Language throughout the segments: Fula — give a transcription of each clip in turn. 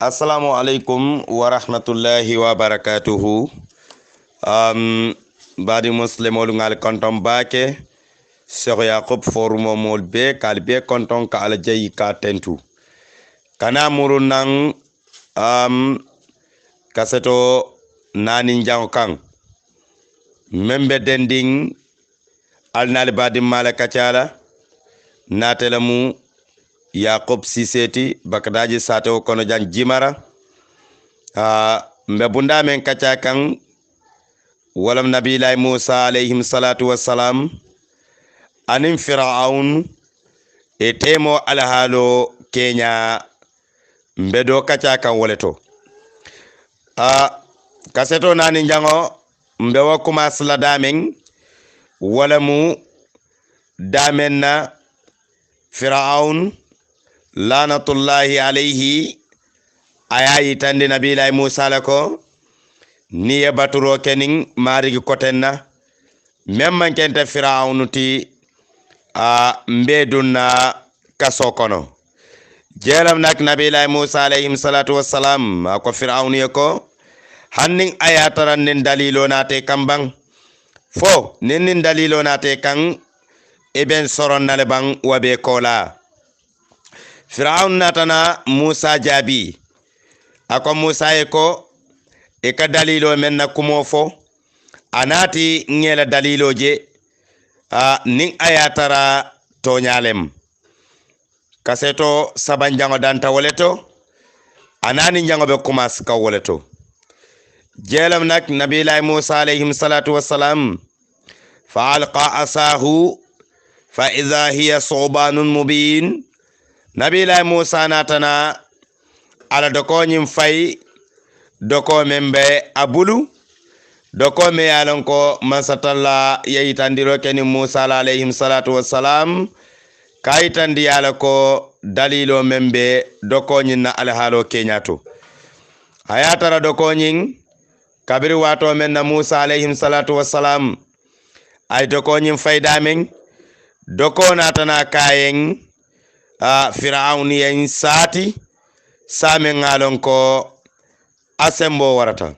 Assalamu alaikum wa rahmatullahi wa barakatuhu. Badi muslimol ngal konton bake Cheikh Yaqub forumo mol be kalbe konton ka aljayi ka tentu. Kana murunang kaseto nani jango kang. Membe dending alnal badi malaka chala natelamu Yaqub Siseti bakadaji sato kono jan jimara mbe bunda men kacha kan walam nabiylay Musa alayhim salatu wassalam anin Fir'aun e temo alhalo Kenya mbe do kacha kan woleto kaseto nani jango mbe wakuma sala damen walamu damen na Fir'aun lanatullahi alayhi ayayi tande nabiylay Musa lako niye baturo kenin marigi kotenna memman kenta Fir'aun ti mbedunna kaso kono jelam nak nabiylay Musa alayhim salatu wassalam ko Fir'aun yako hannin ayataran nin dalilo nate kambang fo nin dalilo nate kan eben soron nale bang wabe kola Fir'aun natana Musa jabi ako Musa eko e ka dalilo men na kumo fo anati ngela dalilo je nin ayatara to nyalem kaseto saban jango danta woleto anani jango be kumas ka woleto jelam nak nabiylay Musa alayhim salatu wassalam fa alqa asahu fa idha hiya subanun mubin nabiylay Musa natana ala doko nyim fay doko membe abulu doko me yalon ko masatalla yeyitandiro keni Musa alayhim salatu wassalam kayitandi yala ko dalilo membe doko nyinna alhalo kenyato ayatara doko nyin kabiri wato men na Musa alayhim salatu wassalam ay doko nyim fay damen doko natana kayen Fir'aun yen sati same ngalon ko asembo warata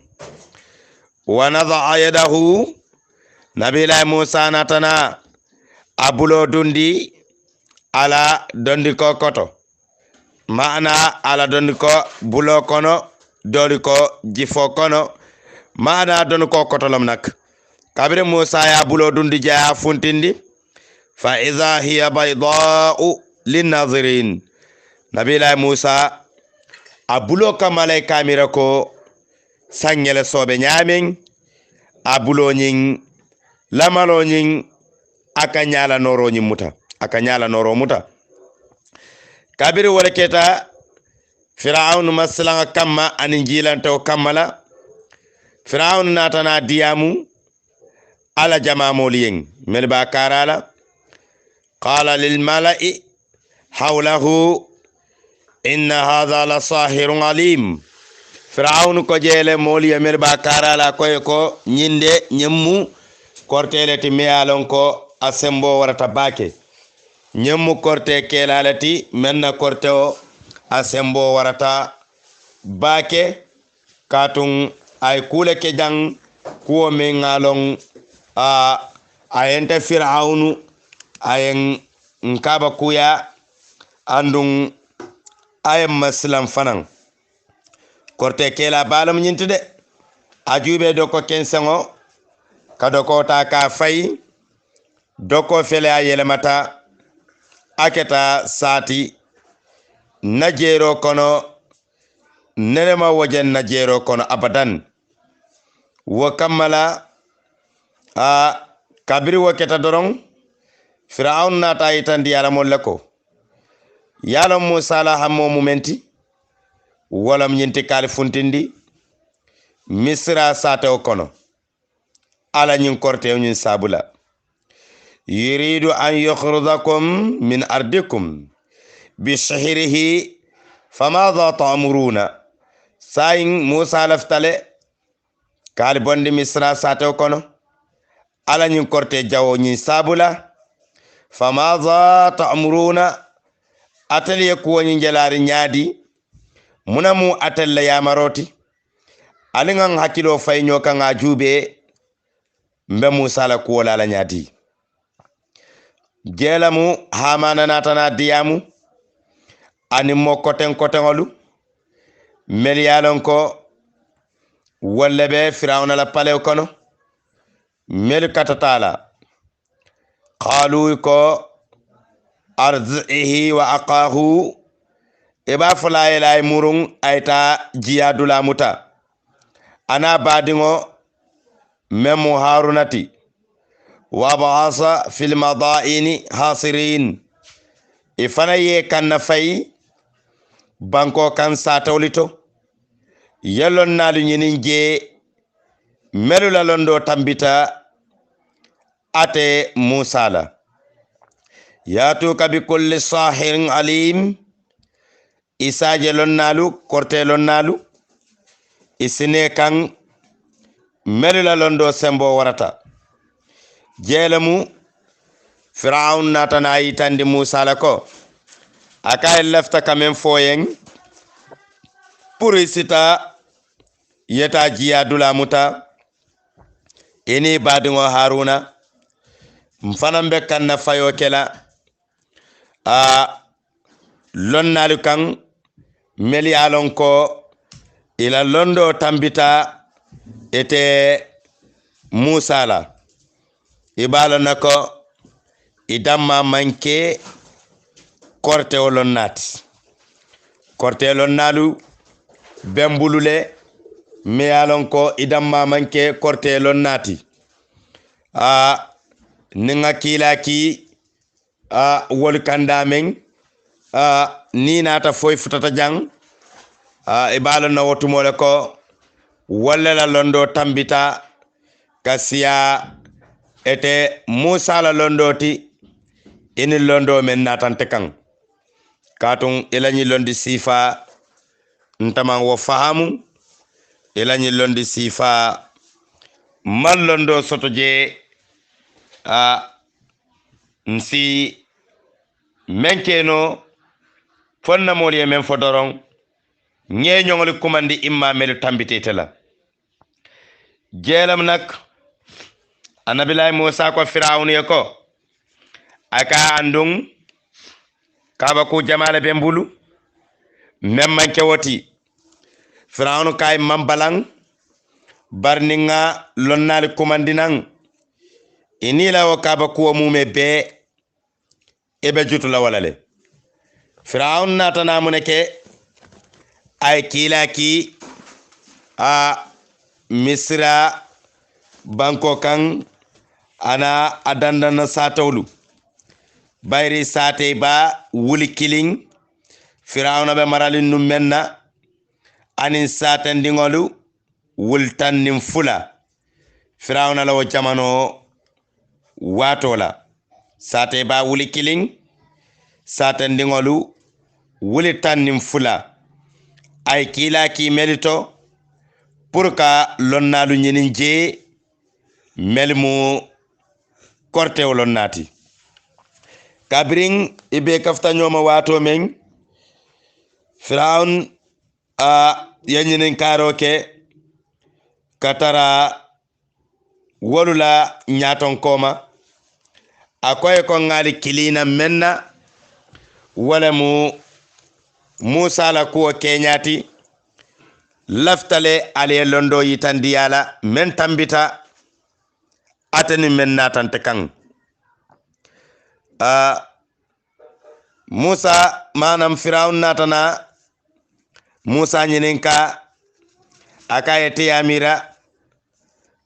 wa nadha yadahu nabiylay Musa natana abulo dundi ala dondi ko koto maana ala dondi ko bulo kono doli ko jifo kono maana dondi ko koto lam nak kabire Musa ya bulo dundi jaya funtindi fa idha hiya bayda'u linnazirin nabiylay Musa abulo kamalay kamira ko sangele sobe nyamen abulo nyin lamalo nyin akanyala noro nyin muta akanyala noro muta kabiri wala keta Fir'aun maslanga kamma anin jilanto kamala Fir'aun natana diyamu ala jamamoliyen melba karala qala lil mala'i hawlahu inna hadha la sahirun alim Fir'aun ko jele moli yamer ba karala ko nyinde nyemmu kortele ti mealon ko asembo warata bake nyemmu korte kelalati menna korteo asembo warata bake katun ay kule ke jang kuo me ngalon ayente Fir'aunu ayen nkaba kuya andung ayam maslam fanan korte kela balam nyintide ajube doko kensango kadoko ta ka fay doko fele ayele mata aketa sati najero kono nenema wajen najero kono abadan wa kamala kabiri waketa dorong Fir'aun nata itandi yala mollako yala Musa la hammo mumenti walam nyinti kal funtindi misra sate okono ala nyin korte nyin sabula yuridu an yukhrijakum min ardikum bi sihrihi famadha ta'muruna sayin Musa laftale kal bondi misra sate okono ala nyin korte jawo nyin sabula famadha ta'muruna ataliye kuwoni ngelari nyaadi munamu atella yamaroti alingan hakilo fayño kan a juube mbe Musa la kuwola la ñaati jeelamu Hamana natana diyamu ani mo koten koteŋolu mel yalon ko wolle be Firawna la palew kono mel katatala qalu ko arzihi wa aqahu eba fulaye lay murun ayta jiyadula muta ana badingo memu harunati wa ba'asa fil madaini hasirin ifana ye kan fay banko kan satawlito yellon nalu nyinin je melu la londo tambita ate Musa la yatu kabi kulli sahirin alim isaje lonnalu korte lonnalu isine kan melu la londo sembo warata jeelamu Firaun natana yitandi Musa la ko aka lefta kamen foyen pour sita yeta jiya dula muta ini badingo Haruna mfanambe kanna fayo kela lonnalu kan meli alon ko ila londo tambita ete Musa la ibala nako idamma manke korte olonnati korte lonnalu bembulule me alon ko idamma manke korte lonnati ninga kilaki wol kandamen ni nata foy futata jang ibala na wotumole ko walla la londo tambita kasiya ete Musa la londoti ini londo men natante kan katun ilani londi sifa ntaman wo fahamu ilani londi sifa man londo soto je nsi menkeno fonna moli men fodoron ñeñongoli kumandi imma melu tambitete jeelam nak anabilay Musa ko Firawun ye ko aka andung kaba ku jamala bembulu memman kewoti Firawun kay mambalang barninga lonnali kumandinan inila wo kaba ku mume be ebe jutula walale Firawun natana muneke ay kilaki Misra banko kan ana adandana satawlu bayri sate ba wuli kiling Firawna be maralin num menna anin satan dingolu wultan nim fula Firawna lawo jamano watola sate ba wuli kiling satan dingolu wuli tan nim fula ay kilaki melito pour ka lonnalu ñinin je melmu korte lonnati kabring ibe kafta ñoma wato men Firawun yeñinin karoke katara wolula ñaton koma akoye ko ngali kilina menna wala mu Musa la kuwo keñati laftale ale londo yitandiyala men tambita atani men natante kan Musa manam Firawun natana Musa ñininka akayete yamira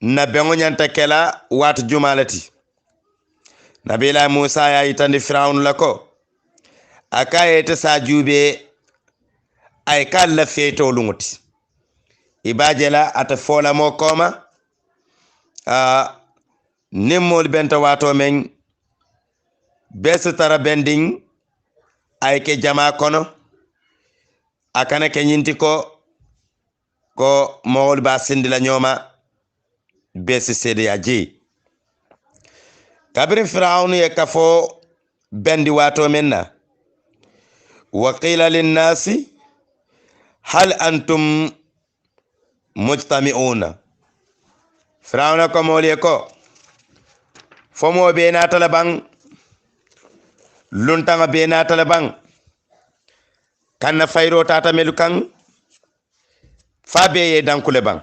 na bengo ñanta kela wat jumalati nabila Musa ya yitandi Firawun lako akayete sa jube ay kala feto lunguti ibajela ata fola mo koma nimmol benta wato men besu tara bending ay ke jama kono akana ke nyinti ko mawol ba sindi la nyoma besi sede ya ji kabri Firawun ye kafo bendi wato menna wa qila lin nasi hal antum mujtami'una firawna ko moli ko fomo be na talabang luntanga be na talabang kanna fayro tata melukan fabe ye dankule bang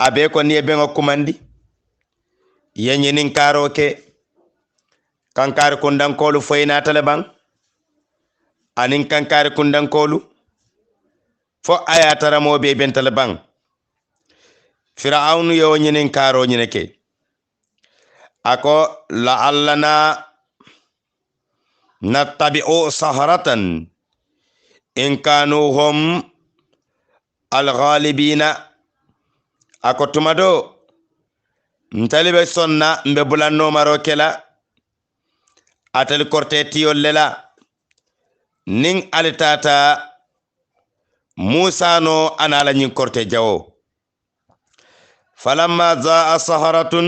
abe ko ni be ngokumandi yenyinin karo ke kankar kundankolu foyna talabang anin kankar kundankolu fo ayatara mo be ben talabang fir'aunu yo nyinin karo nyineke ako la'allana nattabi'u saharatan in kanu hum al-ghalibina ako tumado ntalibe sonna mbe bulanno maro kela atel korte tiyol lela ning alitata Musa no anala nyin korte jawo falamma zaa saharatun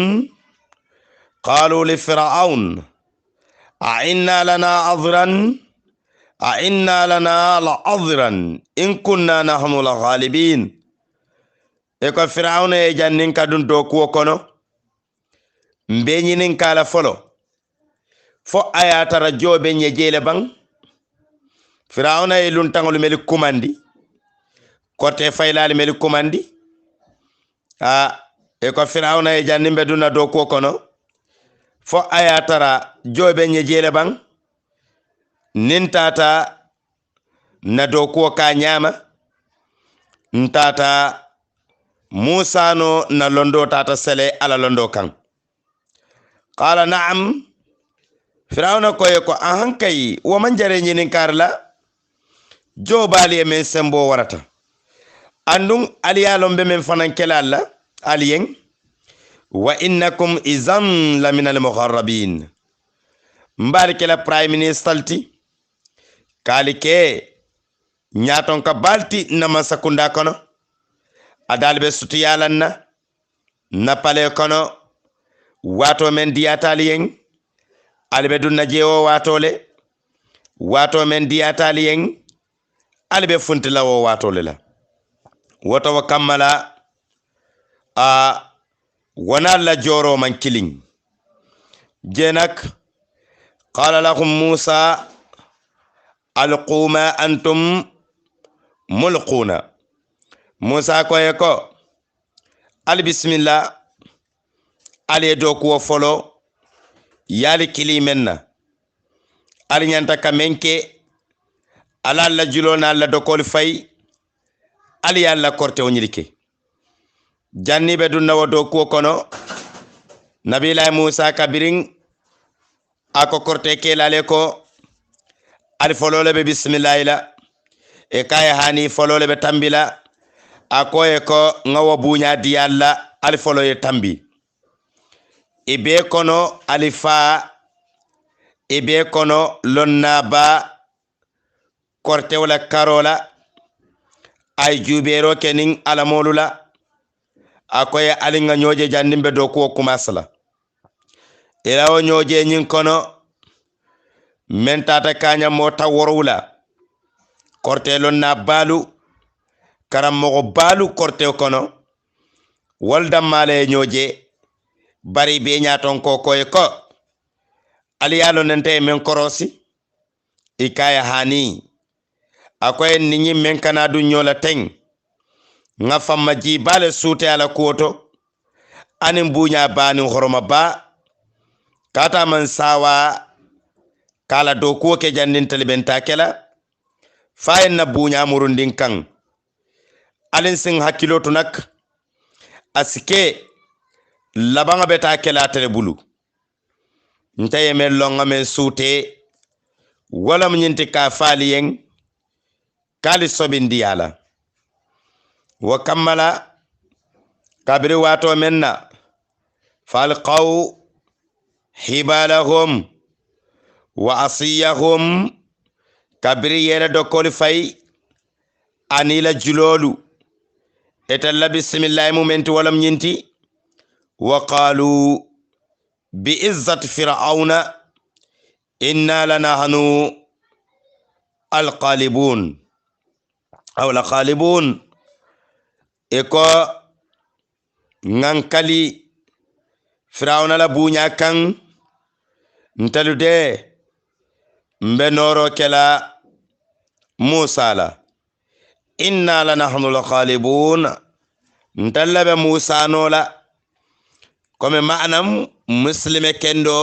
qalu li fir'aun a'inna lana la adran in kunna nahnu la ghalibin e ko fir'aun e jannin kadun do ko kono mbe nyinin kala folo fo ayatara jobe nyejele bang fir'aun e luntangol meli kumandi korte faylali meli kumandi e ko fir'aun e jannin be duna do ko kono fo ayatara jobe nyejele bang nintata na do ko ka nyama ntata Musa no na londo tata sele ala londo kan qala na'am firawna ko ko ahankay wo man jare nyinin karla jobali men sembo warata andung aliyalom be men fanan kelalla aliyen wa innakum izam la min al mugharrabin mbarke la prime minister ti kalike nyaton ka balti na masakunda kono adalbe sutiyalanna na pale kono wato men diataliyen albe dunna jewo wato men diataliyen albe funtilawo watole la woto wa kammala wana la joro man killing jenak qala lahum Musa alqu ma antum mulquna Musa ko e ko al bismillah ale do ko folo yali kili menna ali nyanta kamenke ala la julona la dokol fay ali yalla korte onyirike janni be dunna wodo ko kono nabila Musa kabirin ako korte ke lale ko ali folo le be bismillah ila e kay hani folo le be tambila ako e ko ngawo bunya di yalla ali folo e tambi ibe kono alifa ibe kono lonna ba korte wala karola ay jubero kenin alamolula akoye alinga nyoje jandimbe do ko kumasala ila o nyoje nyin kono mentata kanya mota worwula korte lonna balu karam mo balu korte kono walda male nyoje bari be nyaton ko koy ko aliyalo nente men korosi ikaya hani akoy ninyi men kana du nyola teng nga famma ji bale sute ala koto anin bunya bani horoma ba kata man sawa kala do ko ke jandin taliben takela fayen na bunya murundin kan alin sin hakilotu nak asike labanga beta kela tele bulu ntaye men longa men sute wala mnyinti ka faliyen kali sobindi yala wa kammala kabiri wato menna falqaw hibalahum wa asiyahum kabiri yena dokoli fay anila julolu etalla bismillah momenti wala mnyinti وقالوا بإزة فرعون إنا لنحن الغالبون aw la ghalibun eko ngankali firawna la buña kan ntalude mbe noro kela musa la inna la nahnu la ghalibun ntallabe musa nola kome ma'anam muslime kendo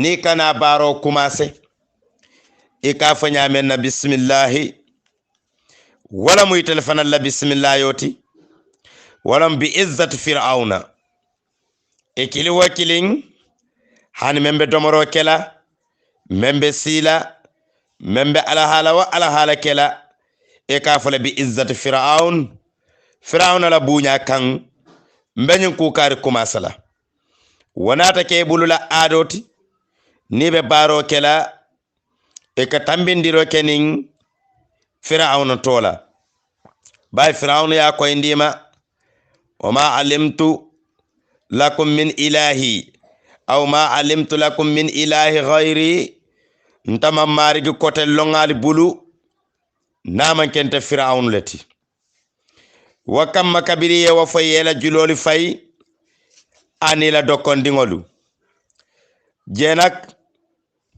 ni kana baro kumase ika fanya men na bismillahi wala muy telefona la bismillah yoti wala bi izzati fir'auna e kili wakilin hani membe domoro kela membe sila membe alahala wa alahala kela e ka fala bi izzati fir'auna la buña kan mbenyin kukari kumasala wonata ke bulula adoti ni be baro kela e ka tambindiro kenin fir'auna tola bay fir'auna ya koy ndima wama alimtu lakum min ilahi aw ma alimtu lakum min ilahi ghayri ntama marigi kote longali bulu naman kente fir'aun leti wa kam makabiri wa fayela juloli fay anila dokondingolu jenak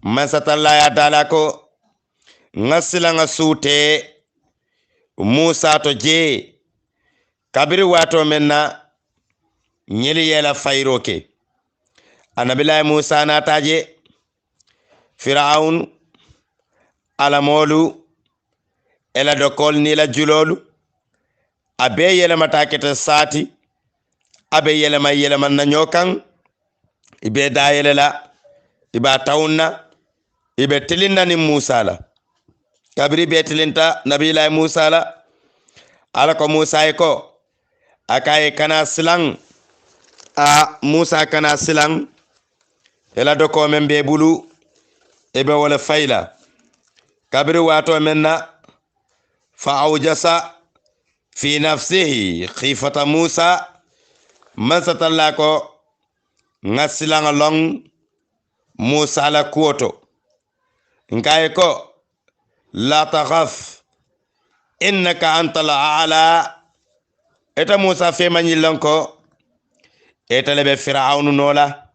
masatalla ya dala ko ngasila ngasute musa to je kabiri wato menna nyeli yela fayroke anabilaay musa na taje fir'aun alamolu ela dokol ni la julolu abe yele matakete sati abe yele man na nyokan ibe da yele la iba tawnna ibe tilinna ni musa la kabiri be tilinta nabilaay musa la ala ko musa ko akaye kana silang a musa kana silang ela doko men be bulu ebe wala fayla kabiri wato menna fa awjasa fi nafsihi khifata musa masatalla ko ngasilanga long musa la kuoto ngaye ko la takhaf innaka antal a'la eta musa fe manyi ko eta lebe fir'aunu nola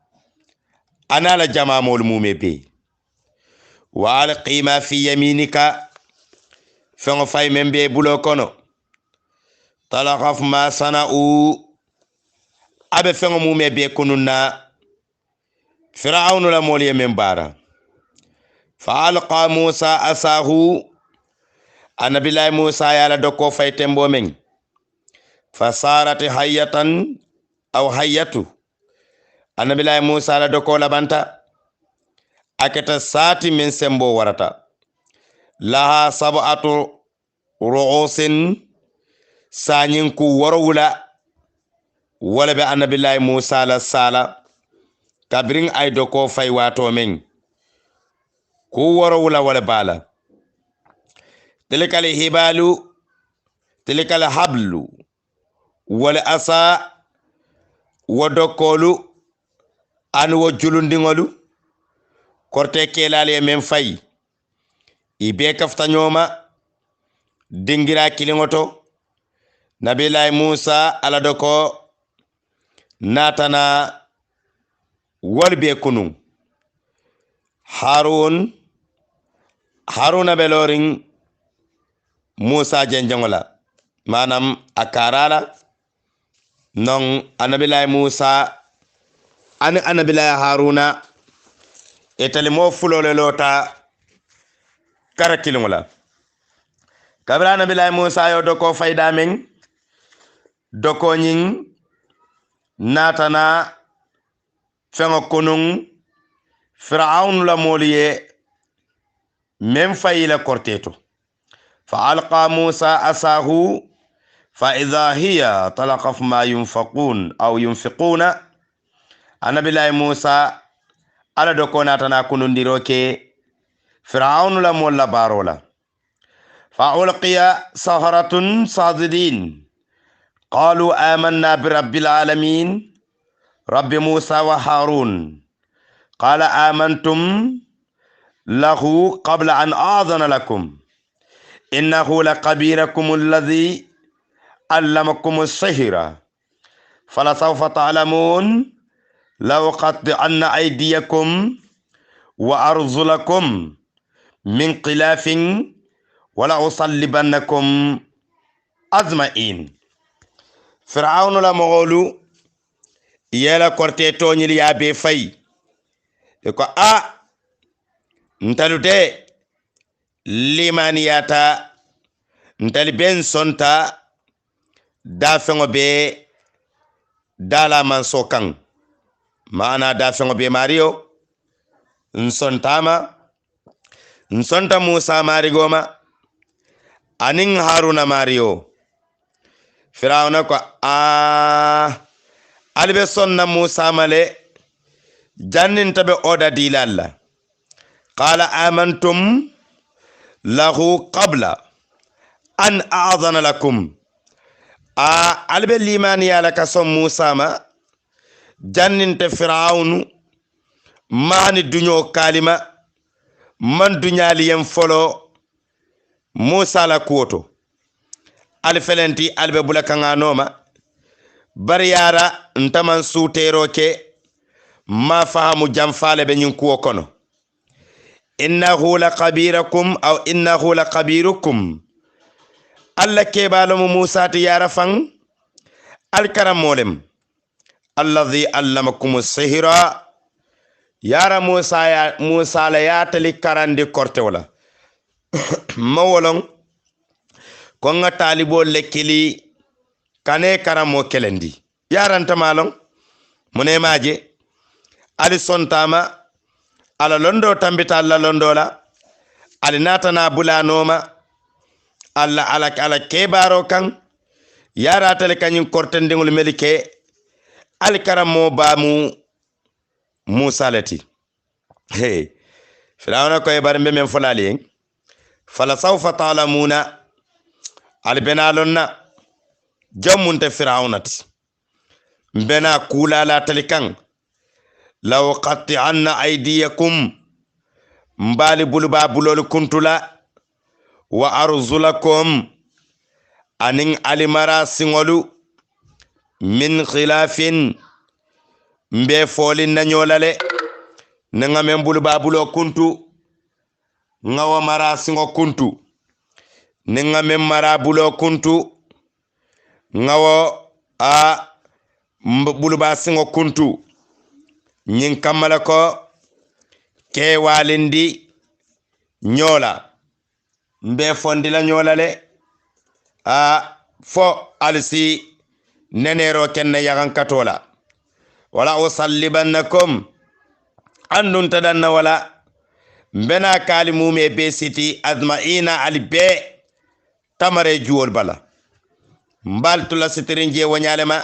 anala jama mol mume be wa alqi ma fi yaminika fengo fay membe bulo kono talaqaf ma sana'u abe fengo mume be kununa fir'aunu la mol yemen bara fa alqa musa asahu anabilaay musa yala doko fay tembo men fasarat hayatan aw hayatu anabilaay musa la doko labanta aketa sati min sembo warata laha sab'atu ru'usin sanyin ku warwula wala be anabilaay musa la sala kabrin ay doko fay wato men ku warwula wala bala tilikal hablu wala asa wodokolu an wo julundingolu korte kelale men fay ibe kafta nyoma dingira kilingoto nabilaay musa ala doko natana walbe kunu haruna belorin musa jenjangola manam akarala non anabilaay musa anabilaay haruna etali mo fulole lota kara kilingola kabra anabilaay musa yo doko fayda men doko nyin natana fengo kunun fir'aun la moliye men fayila korteto fa alqa musa asahu fa idha hiya talaqaf ma yunfaqun aw yunfiquna anabilaay musa ala doko natana kunundiro ke fir'aun la molla barola fa ulqiya saharatun sajidin qalu amanna bi rabbil alamin rabbi musa wa harun qala amantum lahu qabla an adana lakum innahu la kabirakum alladhi allamakum as-sihra fala sawfa ta'lamun law qat'anna aydiyakum wa arzulakum min khilafin wala usallibannakum azma'in. Fir'aunu la mogolu yela korte toñil ya be fay ko ntalute limaniyata ntali ben sonta da fengo be dala man sokan mana da fengo be mario nsonta Musa marigoma anin Haruna mario. Firawna ko albe sonna Musa male jannin tabe oda dilalla qala amantum lahu qabla an a'dhana lakum albe limani yala kasom Musa ma jannin te Firawnu mani dunyo kalima man dunyali yem folo Musa la kuoto alfelenti albe bulakanga noma bariyara ntaman sutero ke ma fahamu jamfale be nyin kuwo kono innahu laqabirakum aw innahu laqabirukum alla kebalamu Musa ti yara fan alkaram molem alladhi allamakum as-sihra yara Musa la yatali karandi korte wala mawolon ko nga talibo lekkili kane karamo kelendi yaranta malon mune maje ali sontama ala londo tambita alla londola ali natana bulanoma ala kebaro kan yara tale kanyin kortendingul melike ali karamo bamu Musa lati Firawna ko e bar men fulali fala sawfa ta'lamuna albenalonna jammunte Firawnati mbena kulala talikan law qat'anna aydiyakum mbali buluba bulol kuntula wa arzulakum anin alimara singolu min khilafin mbe folin nanyolale nanga men buluba bulo kuntu ngawa mara singo kuntu ninga men mara bulo kuntu ngawo buluba singo kuntu nyin kamala ko ke walindi nyola mbe fondila nyola le fo alisi nenero kenne yagan katola wala usallibannakum andun tadanna wala mbena kali mume be siti azmaina albe tamare juwol bala mbal tula sitirin je wonyalema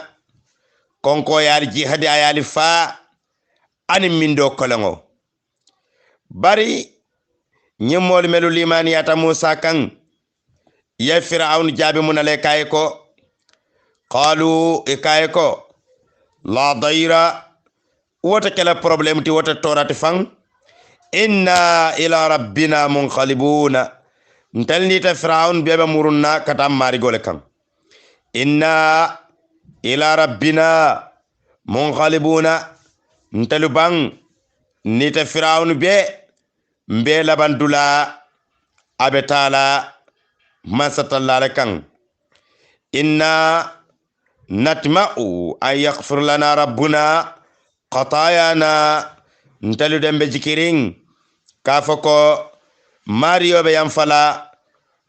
konko yali jihadi ayali fa ani mindo kolango bari nyimol melu limani ata Musa kan ya Fir'aun jabi munale kayko qalu ikayko la daira wota kala problem ti wota torati fang inna ila rabbina munqalibuna ntalni ta Fir'aun bebe murunna katam mari gole kan inna ila rabbina munqalibuna ntalu bang nita Fir'aun be mbe labandula abetala masatalla kan inna natma'u an yaghfir lana rabbuna qatayana ntalu dembe jikirin kafako mario be yamfala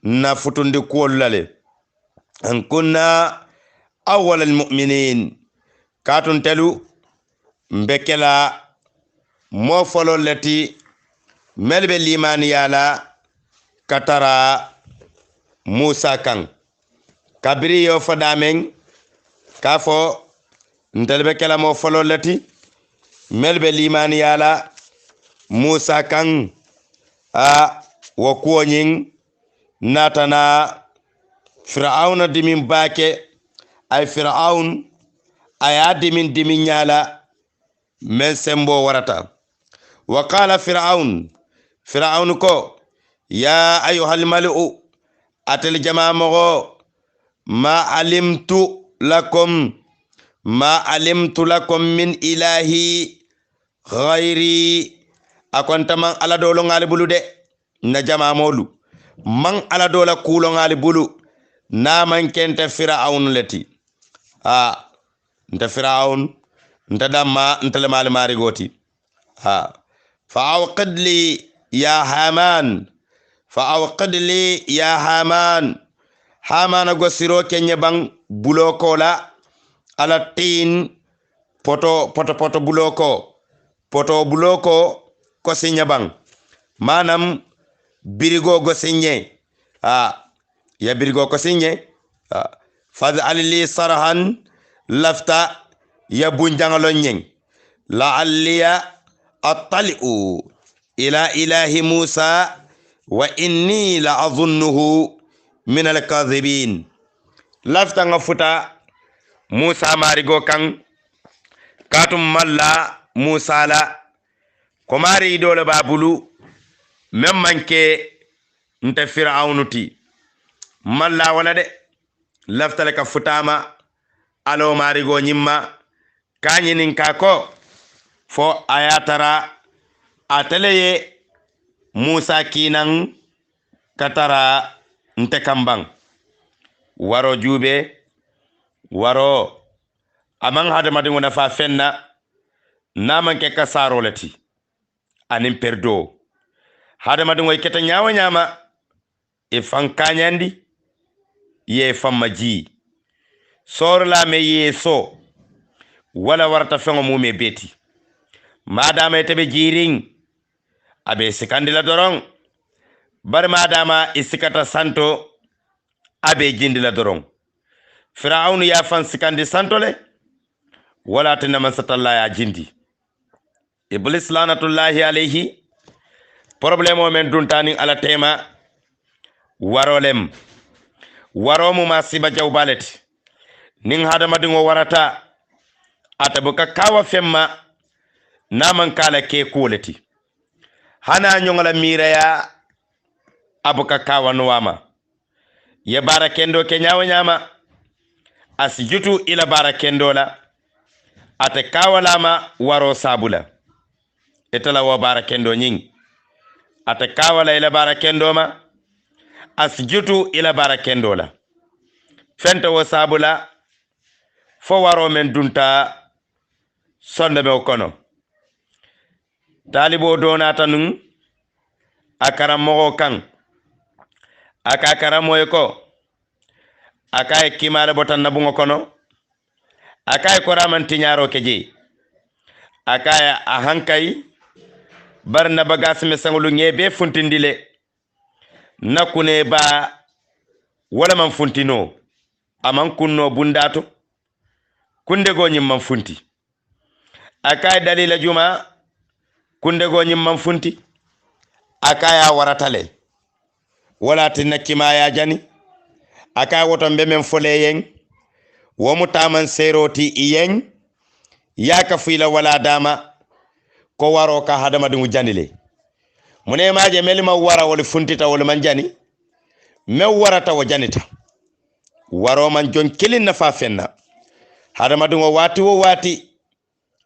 na futundi kuolale an kunna awwal almu'minin katun telu mbekela mo folo leti melbe limani yala katara Musa kan kabiri yo fadamen kafo ntelbe kala mo folo leti melbe limani yala Musa kan wo kuonyin natana Fir'auna dimin bake ay Fir'aun aya dimin nyala men sembo warata wa qala Fir'aun ko ya ayyuhal mal'u atel jama mogo ma alimtu lakum min ilahi ghairi akonta man ala dolo ngali bulu de na jama molu man ala dola kulo ngali bulu na man kenta fir'aun leti nta fir'aun nta damma nta le mal mari goti fa awqid li ya haman hamana go siro kenye bang buloko la ala tin poto buloko ko sinya bang manam birigo go sinye ya birigo ko sinye fad alli sarhan lafta ya bunjangalo nyeng la alliya attali'u ila ilahi Musa wa inni la adhunnuhu min al-kadhibin lafta nga futa Musa marigo kan katum malla Musa la ko mari dole babulu mem manke nta fir'aunuti malla wala de lafta le ka futama alo marigo nyimma kanyinin kako fo ayatara ateleye Musa kinan katara nte kambang waro jube waro amang hadamadi ngona fa fenna naman ke kasaro lati anin perdo hadamadi ngoy keta nyama e fankanyandi ye famaji sor la me yeso wala warta fengo mume beti madama tebe jiring abe sikandila dorong bar madama isikata santo abe jindila dorong Firaun ya fan sikandi santo le wala tinama satalla ya jindi iblis lanatullahi alayhi problemo men duntani ala tema warolem waromu masiba jawbalet ning hadama dingo warata atabuka kawa femma naman kala ke kuleti hana nyongala miraya abuka kawa nuwama ye barakendo ke nyama asjutu ila barakendo la ate kawalama waro sabula etala wa barakendo nying ate kawala ila barakendo ma asjutu ila barakendo la fenta wa sabula fo waro men dunta sonde me kono talibo donata nun akara mogo kan aka karamoy ko aka kimale botan nabungo kono aka ko ramanti nyaro keje aka ahankay barna bagas me sangulu ngebe funtindile nakune ba wala man funtino aman kunno bundato kunde go nyim man funti aka dalila juma kunde go nyim man funti aka ya waratale wala tinakima ya jani aka woto mbemen foleyen womu taman seroti iyen yaka fila wala dama ko waro ka hadama dungu janile mune maje melima wara wala funtita wala manjani me warata wo janita waro man jon kelin na fa fenna hadama dungu wati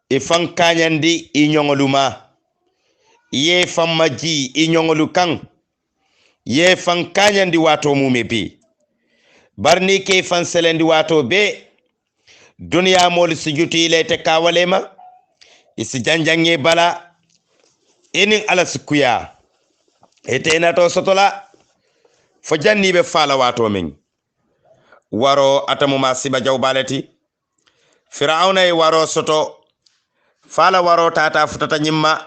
e fankanyandi i nyongoluma ye fammaji i nyongolu kan ye fankanyandi wato mume bi barni ke fanselendi wato be duniya mol sujuti le te kawalema isi janjange bala enin ala sukuya etena to sotola fo janni be fala wato men waro atamu masiba jawbalati fir'auna e waro soto fala waro tata futata nyimma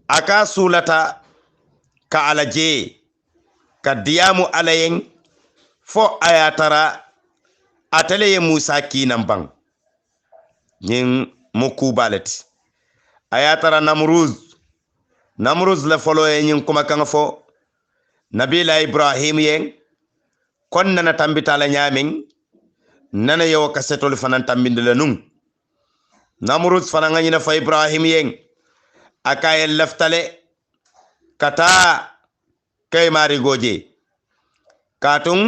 aka sulata ka alaje ka diyamu alayen fo ayatara atale Musa kinan bang nyin mukubalet ayatara namruz la folo nyin kuma kan fo nabila ibrahim yen kon nana tambita la nyamin nana yo kasetol fanan tambindele nun namruz fanan ngina fa ibrahim yen akaye laftale kata kay mari goje katung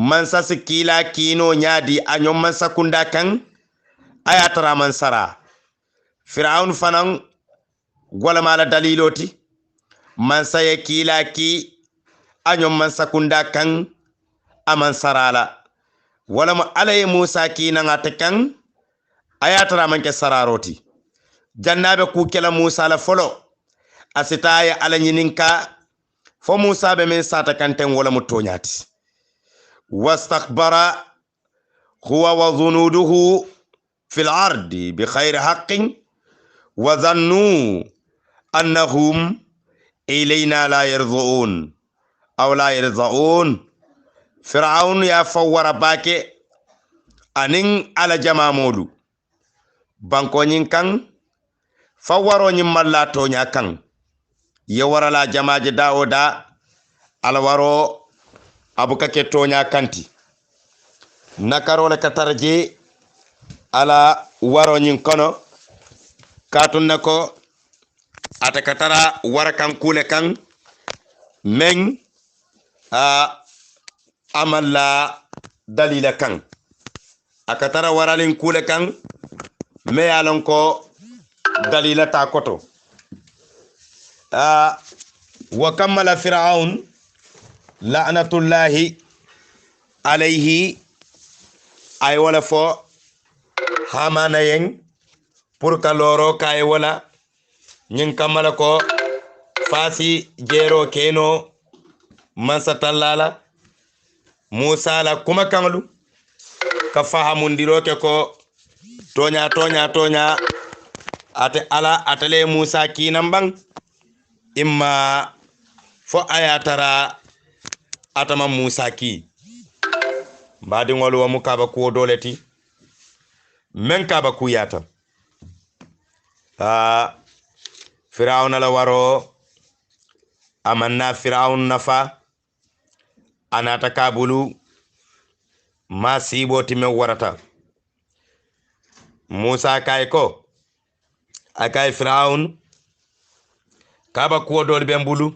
mansa sikila kino nyadi anyom mansa kunda kan ayatara mansara Firaun fanan gola mala daliloti mansa ye kila ki anyom mansa kunda kan amansarala wala mo alaye Musa kina ngate kan ayatara manke sararoti jannabe ku kela Musa la folo asitaya ala nyininka fo Musa be men sata kanten wala mo tonyati wastakbara huwa wa dhunuduhu fil ardi bi khairi haqqin wa dhannu annahum ilayna la yarzuun aw la yarzuun Fir'aun ya fawara bake anin ala jama modu banko nyin kan fawaro nyin malla tonya kan ye warala jamaje dawoda alwaro abuka ke tonya kanti nakarole katarje ala waro nyin kono katun nako ata katara wara kan kule kan men amalla dalila kan akatara waralin kule kan me yalon ko dalila ta koto wa kammala fir'aun la'natullahi alayhi ay wala fo hamana yen pour ka loro kay wala nyin kammala ko fasi jero keno mansa tallala Musa la kuma kanglu ka fahamundiro ke ko tonya ate ala atale Musa kinambang imma fo ayatara atama Musa ki mbadi ngolu wa mukaba ku doleti men kaba ku yata Firaun la waro amanna Firaun nafa anata kabulu ma sibo time warata Musa kay ko akay Firaun kaba ku dol be mbulu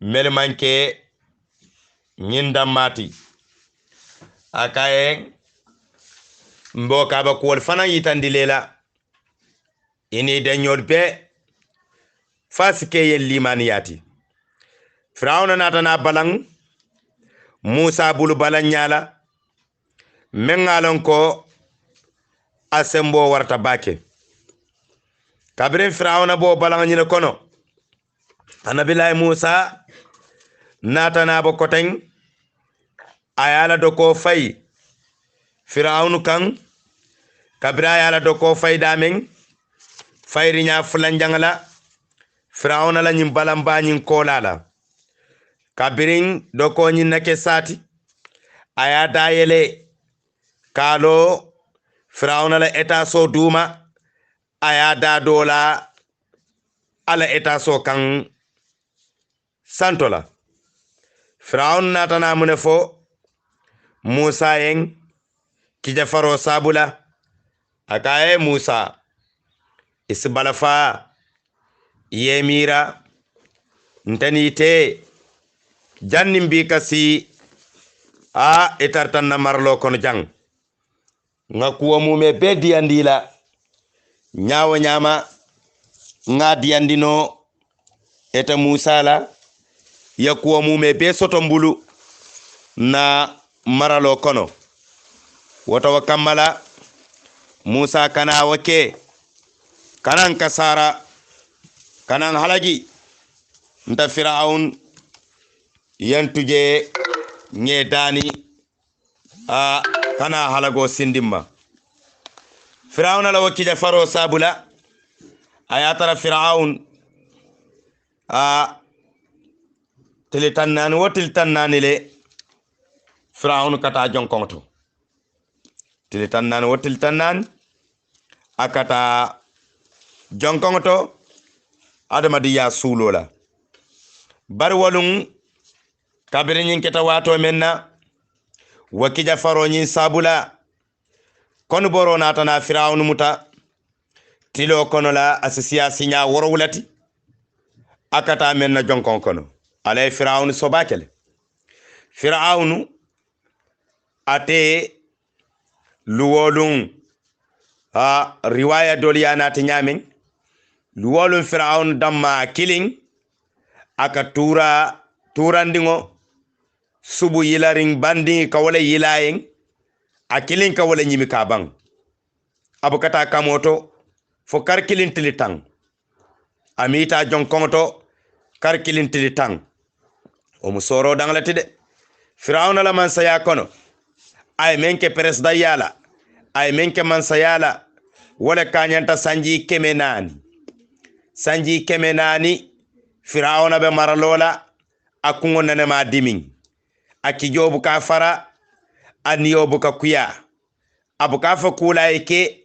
mel manke nyinda mati akaye mbo kaba ku fana yitandi lela ini dañol be fasike yel limaniyati Firaun natana balang Musa bulu balanyala mengalon ko asembo warta bake kabrin Firaun bo balang nyine kono anabilay Musa natana bo koten ayala do ko fay Firaun kan kabira ayala do ko fay damen fayri nya fulanjangala Firaun la nyim balamba nyin kolala kabirin do ko nyin nake sati aya dayele kalo Firaun la eta so duma aya da dola ala eta so kan santola Firaun natana munefo Musa yen kijafaro sabula akaye Musa isbalafa yemira ntanite jannim bi kasi etartan na marlo kono jang ngakuwa mume be diandila nyawo nyama nga diandino eta Musa la yakuwa mume be sotombulu na maralo kono wata wakamala Musa kana wake kanan kasara kanan halagi nta Firaun yantuje nyedani kana halago sindimma Firaun la wakija faro sabula ayatara Firaun tilitannan wotiltannan le Firaun kata jonkonto tilitannan wotiltannan akata jonkonto adamadiya sulola bar walun kabirin keta wato menna wakija faro nyin sabula kon boro natana Firaun muta tilo kono la asisiya sinya worowulati akata menna jonkon kono alay Firaun sobakele fir'aunu ate luwolun riwaya doliyana ti nyamin luwolun fir'aunu damma kilin aka turandingo subu yilarin bandi ka wala yilayen akilin ka wala nyimi ka bang abukata kamoto fo kar kilin tilitang amita jonkonto kar kilin tilitang o musoro danglati de firawna la man saya kono ay menke presda yala ay menke man sayala wala kanyanta sanji kemenani firawna be maralola akungo nane ma dimin akijobu ka fara aniyobu ka kuya abuka fa kula yake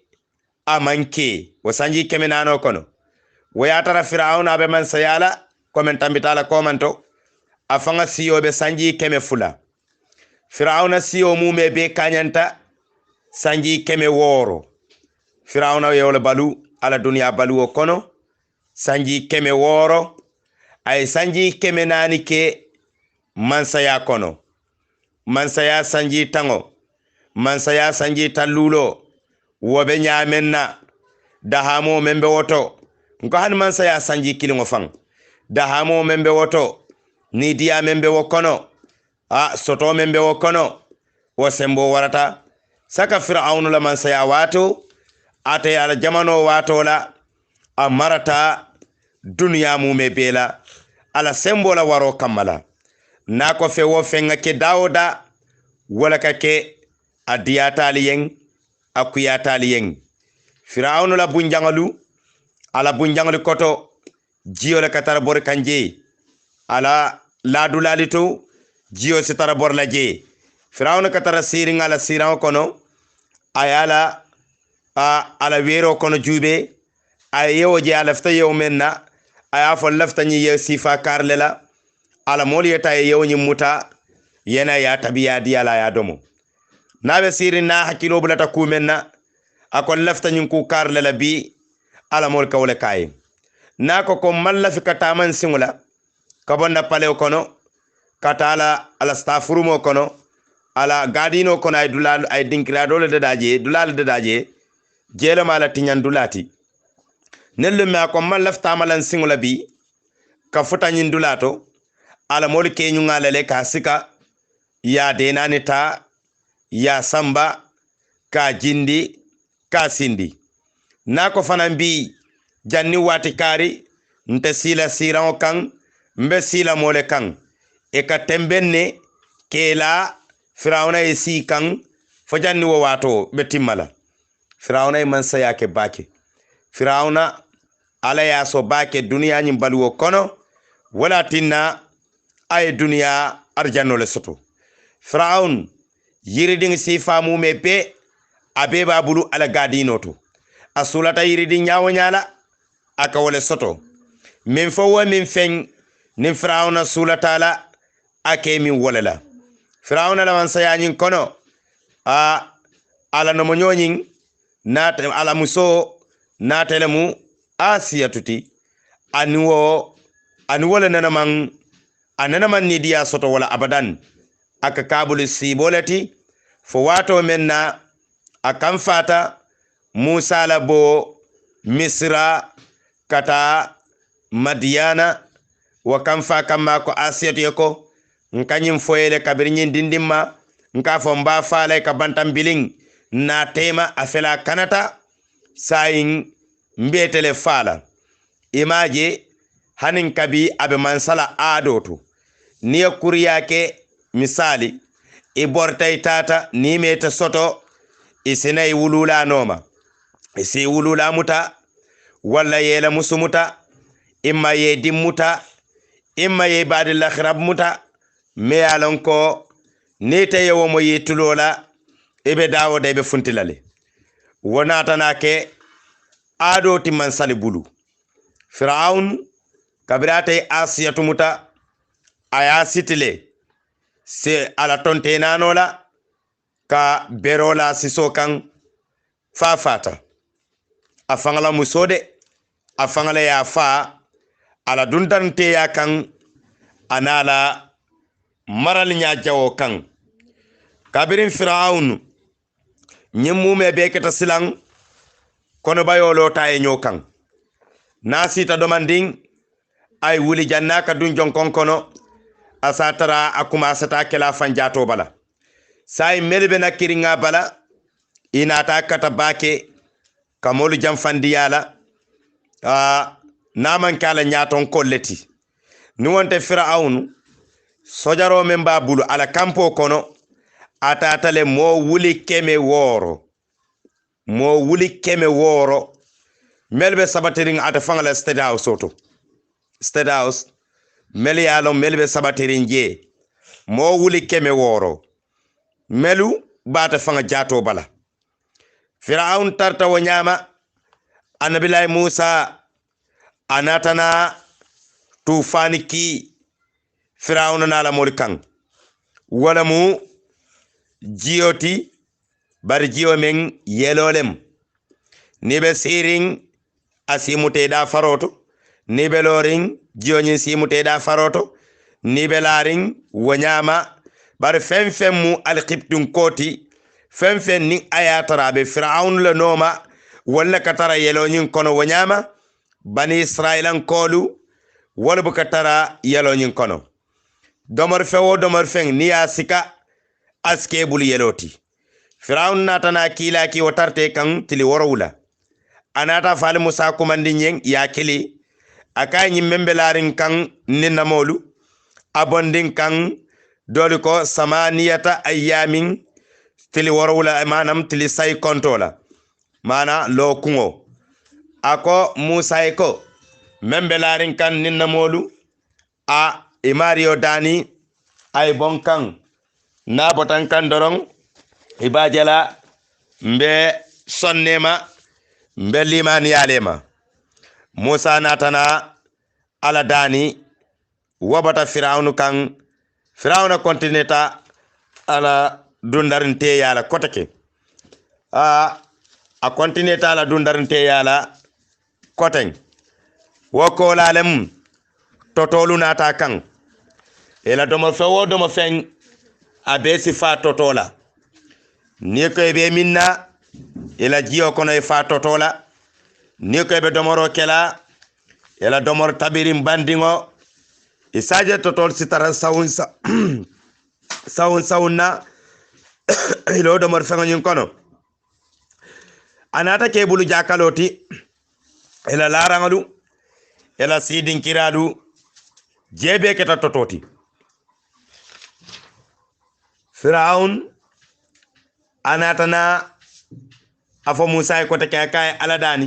amanke wasanji kemenano kono wayatara firawna be man sayala komen tambitala komanto afanga siyo be sanji keme fula firawna siyo mume be kanyanta sanji keme woro firawna yewle balu ala dunya balu o kono sanji keme woro ay sanji keme nani ke mansaya kono mansaya sanji tango mansaya sanji tallulo wobe nyamenna dahamo membe woto ngo han mansaya sanji kilingo fang dahamo membe woto ni diya membe wokono soto membe wokono wo sembo warata saka fir'aunu la mansaya wato ate ala jamano wato la amarata dunya mume bela ala sembo la waro kamala nako fe wo fenga ke dawda wala kake adiyatali yen akuyatali yen fir'aunu la bunjangalu ala bunjangalu koto jiyo la katara bor kanje ala ladulalito jiyo sitara bor la je firawna katara siring ala siran kono ayala ala wero kono jube ayewo je ala fta yew menna aya fo lafta ni ye sifa karlela ala moliyata yew ni muta yena ya tabiya di ala ya domo nabe sirin na hakilo bulata ku menna akon lafta ni ku karlela bi ala mol kawle kay nako ko malla fi kataman singula kabonda pale kono katala ala stafurumo kono ala gadino kono ay dulal ay dinkira dole dulal de daje jelo mala tinyan dulati nello me ko man lafta malan singula bi ka futa nyin dulato ala mol ke nyu ngalale ka sika ya denani ta ya samba ka jindi ka sindi nako fanan bi janni wati kari nte sila siran kan mbe sila mole kan e ka tembenne kela firawna e si kan fo janni wo wato be timmala firawna e man sayake bake firawna ala ya so bake duniya nyim balwo kono wala tinna ay duniya arjanno le soto firawn yiridin sifa mume be abe babulu ala gadinoto asulata yiridi nyaawo nyaala aka wala soto min fo min fen ni firawna sulatala ake min walala firawna la man sayanyin kono ala no monyoyin nat ala muso natelemu asiyatuti anwo wala nana man ni diya soto wala abadan aka kabul sibolati fo wato menna akan fata musa labo misra kata madiana wa kamfa kamma ko asiyatu yako nkanyim foyele kabirnyin dindimma nka fo mba faale ka bantam biling na tema afela kanata sayin mbetele fala imaje hanin kabi abe mansala adoto niya kuriyake misali ibortay tata ni meta soto isinay wulula noma isi wulula muta walla yela musumuta imma ye dimmuta imma ye badi lakhrab muta me alon ko nita yewo mo yitulola ebe dawo de be funtilale wonata nake ado ti mansali bulu firaun kabirate asiyatu muta aya sitile se ala tonte nanola ka berola siso kan fafata afangala musode afangala ya fa ala dundante ya kan anala maral nya jawo kan kabirin fir'aun nyimume be keta silang kono bayolo ta e nyokan nasita domanding ay wuli jannaka dun jonkon kono asatara akuma sata kela fanjato bala say melbe nakiringa bala inata kata bake kamolu jamfandi yala naman kala nyaton kolleti ni wonte fir'aunu sojaro men babulu ala kampo kono atatale mo wuli keme woro melbe sabatiring ata fangala state house soto state house meli yalo melbe sabatiring je mo wuli keme woro melu bata fanga jato bala fir'aun tarta wanyama annabilahi musa anatana tufani ki fir'aun nala molkan wala mu jiyoti bar jiyo men yelolem nibe siring asimute da faroto nibe loring jiyo nyin simute da faroto nibe laring wanyama bar fenfen mu alqibtun koti fenfen ni ayatara be fir'aun la noma wala katara yelo nyin kono wanyama bani israilan kolu wala bukatara yelo nyin kono domar fewo domar feng ni asika aske bul yeloti fir'aun natana kila ki watarte kan tili worowula anata fal musa kumandi nyen ya kili aka nyimmembe larin kan ninamolu abondin kan doliko samaniyata ayamin tili worowula manam tili say kontola mana lo kungo ako musa ko membe larin kan ninamolu a imario dani ay bonkan na botan kan dorong ibajala mbe sonnema mbe limani yalema musa natana ala dani wabata fir'aunu kan fir'auna kontineta ala dundarinte yala kotake a kontineta ala dundarinte yala koten woko lalem totolu nata kan ela domo fewo domo fen abe sifa totola ni ko be minna ela jiyo kono e fa totola ni ko be domoro kela ela domor tabirim bandingo isaje totol sitara sawunna ilo domor fengo nyin kono anata ke bulu jakaloti ela larangalu ela sidin kiradu jebe keta tototi fir'aun anatana afo musa ko te kay aladani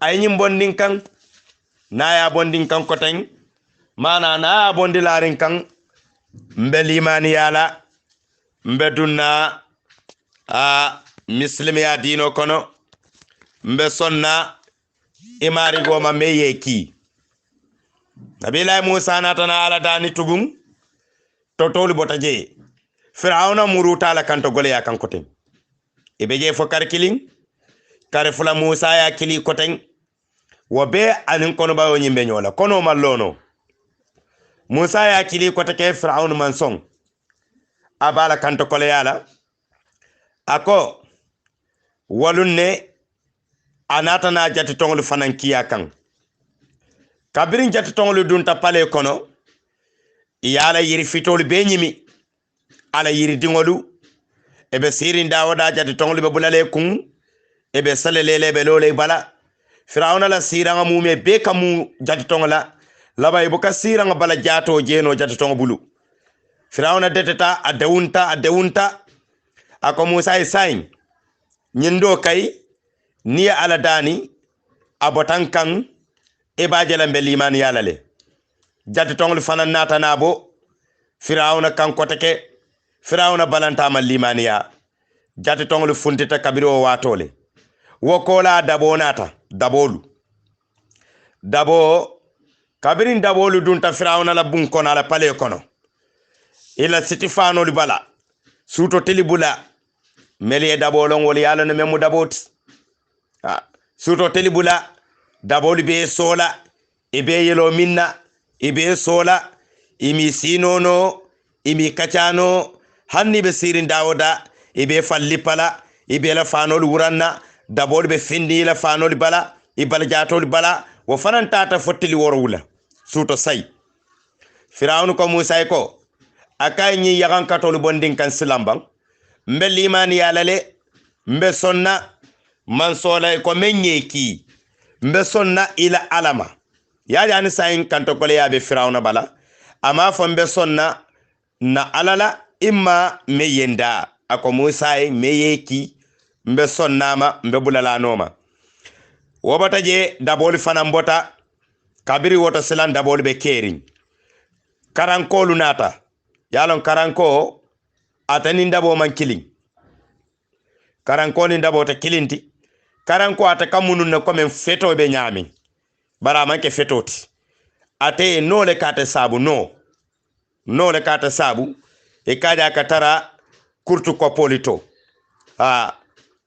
ay nyim bondin kan naya bondin kan ko ten mana na bondi larin kan mbe limani yala mbe dunna muslim ya dino kono mbe sonna imari goma meyeki nabilahi musa natana aladani tugum totoli botaje fir'auna muruta la kanto gole ya kan koten ibe je fo karkilin kare fula musa ya kili koten wobe anin kono bayo nyimbe nyola kono mallono musa ya kili kotake fir'auna manson abala kanto kole yala ako walunne anata na jati tonglu fanan kiya kan kabirin jati tonglu dunta pale kono yala yiri fitolu be nyimi ala yiri dingolu ebe sirin dawada jati tonglu be bulale kun ebe salelele be lole bala fir'auna la siranga mume be kamu jati tongla laba ibuka siranga bala jato jeno jati tong bulu fir'auna deteta adewunta ako musa isain nyindo kay ni ala dani abotan kan ibajela be liman yala le jati tonglu fanan nata nabo fir'auna kan kotake fir'auna balanta mal limaniya jati tonglu funtita kabiro watole wokola dabo nata dabolu dabo kabirin dabolu dunta fir'auna la bun kono ala pale kono ila sitifano li bala suto telibula meli dabolon wol yalla no memu dabot suto telibula dabolu be sola ibe yelo minna ibe sola imi sinono imi kacano hanni be sirin dawoda ibe falli pala ibe la fanol wuranna dabol be findi la fanol bala ibal jatol bala wo fanan tata fottili worwula suto say firawnu ko musa ko akay ñi yagan katolu bondin kan silambang mbe limani yalale mbe sonna man sola ko menyeki mbe sonna ila alama yaade ani sayin kanto kole yabe firawna bala ama fo mbe sonna na alala imma meyenda ako musa meyeki mbe sonnama mbe bulalanoma wobata je dabol fanam bota kabiri woto silan dabol be kering karankolu nata yalon karanko atani dabo man killing karanko ni dabo ta kilinti karanko ata kamunun na komen feto be nyami bara manke fetoti ate no le kata sabu no le kata sabu e kaja katara kurtu ko polito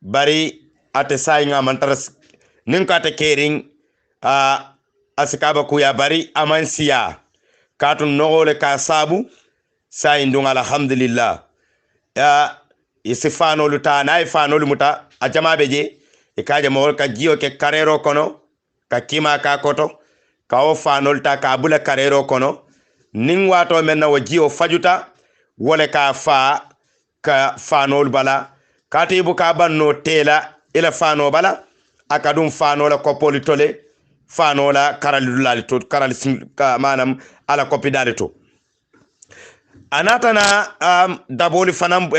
bari ate sayinga mantaras nin kata kering asikaba kuya bari amansiya katun no le ka sabu sayindung alhamdulillah isifano luta na ifano lumuta ajama beje ikaje mo ka jiyo ke karero kono ka kima ka koto ka o fanol ta ka bula karero kono nin wato menna wo jiyo fajuta wole ka fa ka fanol bala katibu ka banno tela ila fano bala akadum fano la kopolitole fano la karalulali to karal ka manam ala kopidali to anatana daboli fanam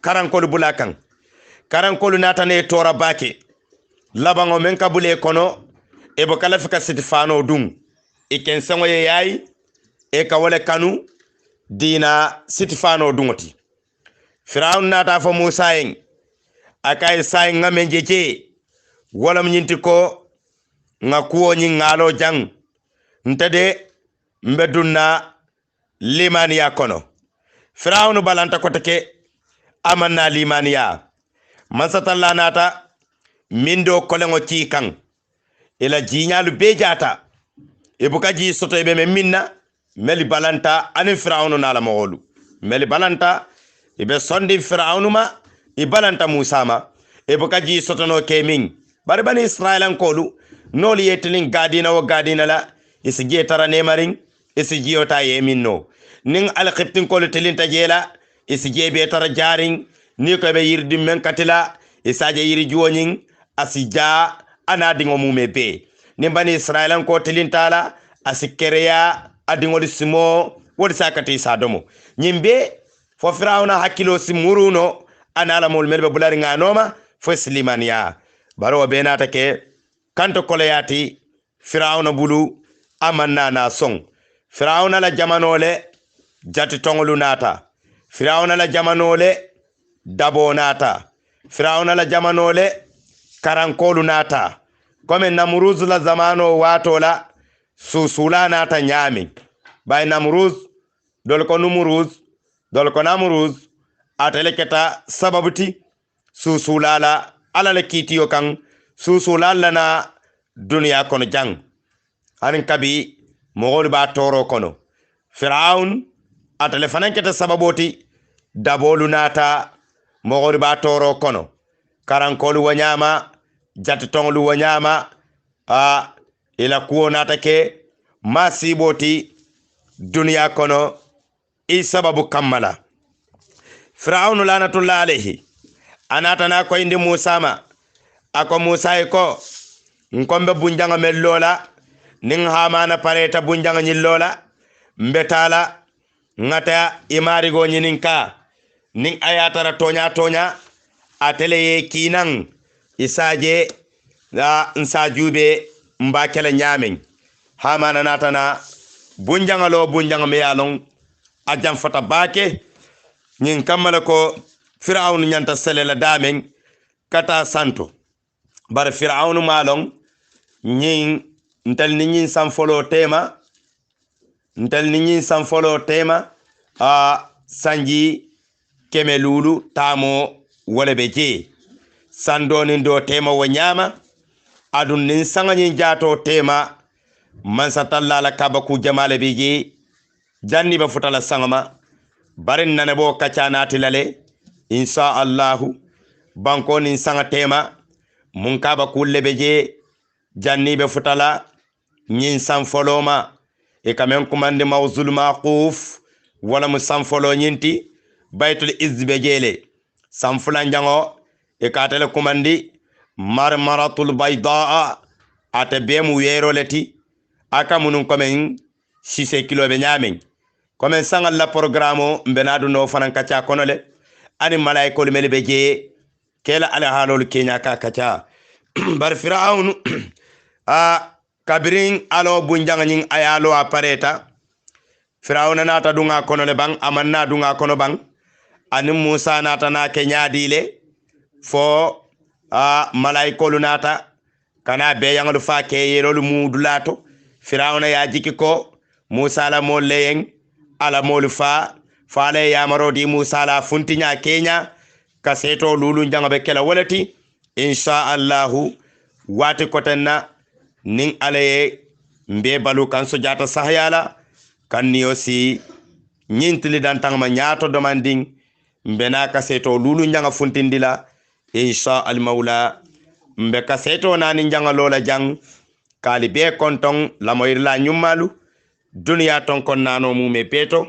karankolu bulakan karankolu natane tora bake labango men kabule kono e bo kala fika sitifano dum e ken sango ye yayi e ka wala kanu dina sitifano dungoti firaun nata fo musa en akay say ngame jeje wala mnyinti ko ngakuo nyi ngalo jang ntade mbedunna limaniya kono firawnu balanta kotake amanna limaniya mansatalla nata mindo kolengo ci kan ila jiñalu bejata e buka ji soto be men minna meli balanta ani firawnu nala mawolu meli balanta ibe sondi firawnu ma e balanta musa ma e buka ji soto no kemin bari bani israelan kolu noli yetlin gadina wo gadina la isi jetara nemaring isi jiyota yeminno ning alqibtin kolu telinta jela isi jebe tara jaring ni ko be yirdi men katila isaje yiri juwoning asija ana dingo mumebe ni bani israelan ko telintala asikereya adingo simo wodi sakati sadomo nyimbe fo firawna hakilo simuruno anala mol melbe bulari nganoma fo slimaniya baro benata ke kanto koleyati firawna bulu amanna na song firawna la jamanole jati tongolu nata firawna la jamanole dabo nata firawna la jamanole karankolu nata kome namruz la zamano watola susula nata nyami bay namruz dol ko numruz dol ko namruz ateleketa sababuti susulala alala kitiyo kan susulala na dunya kono jang hanin kabi mogol ba toro kono firaun atale fananketa sababoti dabolu nata mogol ba toro kono karankolu wanyama jatitonglu wanyama ila kuo nata ke masiboti dunya kono i sababu kammala firaun lanatullah alayhi anata na ko indi musa ma ako musa ko nkombe bunjanga mellola ning hamana pareta bunjanga nyillola mbetala ngata imari go nyininka ning ayatara tonya atele ye kinan isaje da nsajube mbakela nyamen hamana natana bunjanga me yalon ajam fata bake nyin kamala ko fir'aun nyanta selela damen kata santo bar fir'aun malon nyin ntal ni nyin san folo tema sanji kemelulu tamo wala beje sandoni do tema wanyama adun nin sanga nyin jato tema man satalla la kabaku jamale beje janni be futala sangama barin nane bo kacanati lale insha Allahu banko nin sanga tema mun kaba kulle be je janni be futala nyin san foloma e kamen kumande mawzul maquf wala mu san folo nyinti baytul izbe jele san fulan jango e katale kumandi marmaratul baydaa ate be mu wero leti aka munun komen 6 kilo be nyamen komen sangal la programme mbenadu no fanan kacha konole ani malaikol mele be je kela ala halol kenya ka kacha bar fir'aun a kabirin alo bunjanga nyin ayalo apareta fir'aun nata dunga konole bang amanna dunga kono bang ani musa nata na kenya dile fo malaikol nata kana be yangalu fa ke yerolu mudulato fir'aun ya jiki ko musa la molleyeng ala molu fa le yamaro di musa la funtinya kenya kaseto lulu janga be kela wolati insha Allahu wati kotenna nin alaye mbe balu kan so jata sahyala kan ni aussi nyintili dan tangma nyato demanding mbena kaseto lulu janga funtindila insha al maula mbe kaseto nani janga lola jang kali be konton la moyirla nyumalu dunia ton kon nano mume peto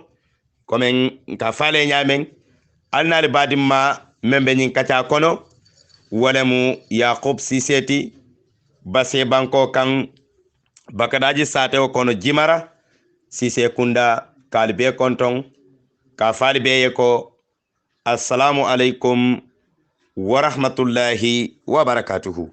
komen ka fale nyamen alnal badimma membe nyin kacha kono wala mu yaqub siseti base banko kan bakadaji sate o kono jimara sise kunda kalbe konton ka fale be yeko assalamu alaikum wa rahmatullahi wa barakatuhu